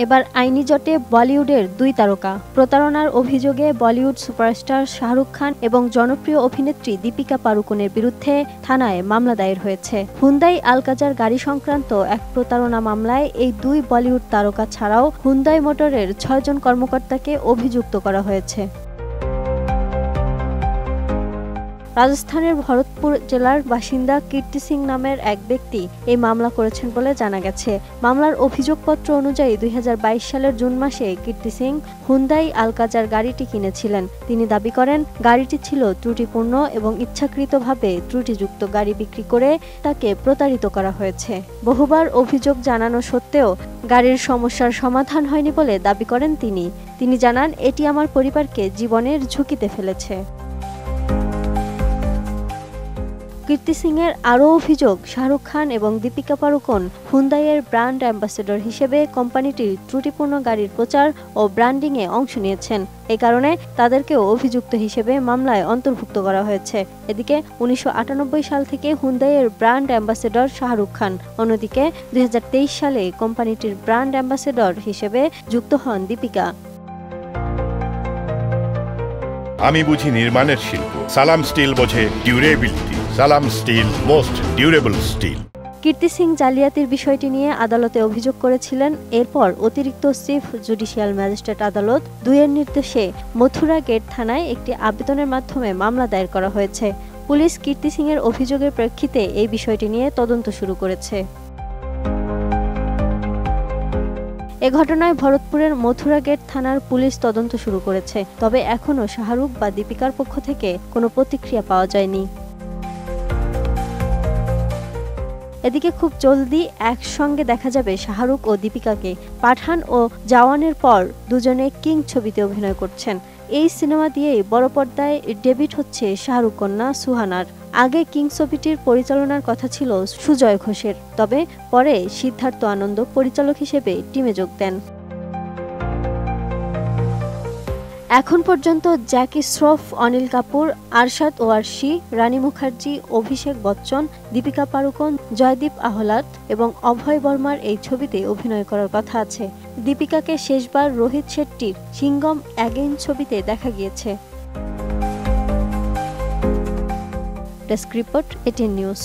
এবার আইনি জটে বলিউডের দুই তারকা। প্রতারণার অভিযোগে বলিউড সুপারস্টার শাহরুখ খান এবং জনপ্রিয় অভিনেত্রী দীপিকা পাড়ুকোনের বিরুদ্ধে থানায় মামলা দায়ের হয়েছে। হুন্দাই আলকাজার গাড়ি সংক্রান্ত এক প্রতারণা মামলায় এই দুই বলিউড তারকা ছাড়াও হুন্দাই মোটরের ৬ জন কর্মকর্তাকে অভিযুক্ত করা হয়েছে। রাজস্থানের ভরতপুর জেলার বাসিন্দা কীর্তি সিং নামের এক ব্যক্তি এই মামলা করেছেন বলে জানা গেছে। মামলার অভিযোগপত্র অনুযায়ী ২০২২ সালের জুন মাসে কীর্তি সিং হুন্দাই আলকাজার গাড়িটি কিনেছিলেন। তিনি দাবি করেন গাড়িটি ছিল ত্রুটিপূর্ণ এবং ইচ্ছাকৃতভাবে ত্রুটিযুক্ত গাড়ি বিক্রি করে তাকে প্রতারিত করা হয়েছে। বহুবার অভিযোগ জানানো সত্ত্বেও গাড়ির সমস্যার সমাধান হয়নি বলে দাবি করেন তিনি জানান, এটি আমার পরিবারকে জীবনের ঝুঁকিতে ফেলেছে। কীর্তি সিংয়ের আরও অভিযোগ, শাহরুখ খান এবং দীপিকা পাড়ুকোন হুন্দাইয়ের ব্র্যান্ড অ্যাম্বাসেডর হিসেবে কোম্পানিটির ত্রুটিপূর্ণ গাড়ির প্রচার ও ব্র্যান্ডিংয়ে অংশ নিয়েছেন। এই কারণে তাদেরকেও অভিযুক্ত হিসেবে মামলায় অন্তর্ভুক্ত করা হয়েছে। এদিকে ১৯৯৮ সাল থেকে হুন্দাইয়ের ব্র্যান্ড অ্যাম্বাসেডর শাহরুখ খান, অন্যদিকে ২০২৩ সালে কোম্পানিটির ব্র্যান্ড অ্যাম্বাসেডর হিসেবে যুক্ত হন দীপিকা। আমি বুঝি নির্মাণের শিল্প, সালাম স্টিল বোঝে ডিউরেবিলিটি। সালাম স্টিল, মোস্ট ডিউরেবল স্টিল। কীর্তি সিং জালিয়াতির বিষয়টি নিয়ে আদালতে অভিযোগ করেছিলেন। এরপর অতিরিক্ত চিফ জুডিশিয়াল ম্যাজিস্ট্রেট আদালত ২-এর নির্দেশে মথুরা গেট থানায় একটি আবেদনের মাধ্যমে মামলা দায়ের করা হয়েছে। পুলিশ কীর্তি সিংয়ের অভিযোগের প্রেক্ষিতে এই বিষয়টি নিয়ে তদন্ত শুরু করেছে। এ ঘটনায় ভরতপুরের মথুরা গেট থানার পুলিশ তদন্ত শুরু করেছে। তবে এখনও শাহরুখ বা দীপিকার পক্ষ থেকে কোনো প্রতিক্রিয়া পাওয়া যায়নি। এদিকে খুব জলদি একসঙ্গে দেখা যাবে শাহরুখ ও দীপিকাকে। পাঠান ও জওয়ানের পর দুজনে কিং ছবিতে অভিনয় করছেন। এই সিনেমা দিয়েই বড় পর্দায় ডেবিট হচ্ছে শাহরুখ কন্যা সুহানার। আগে কিং ছবিটির পরিচালনার কথা ছিল সুজয় ঘোষের, তবে পরে সিদ্ধার্থ আনন্দ পরিচালক হিসেবে টিমে যোগ দেন। এখন পর্যন্ত জ্যাকি শ্রফ, অনিল কাপুর, আরশাদ ওয়ারশি, রানী মুখার্জি, অভিষেক বচ্চন, দীপিকা পাড়ুকোন, জয়দীপ আহলাদ এবং অভয় বর্মার এই ছবিতে অভিনয় করার কথা আছে। দীপিকাকে শেষবার রোহিত শেট্টির সিঙ্গম অ্যাগেইন ছবিতে দেখা গিয়েছে। Desk report, ATN news.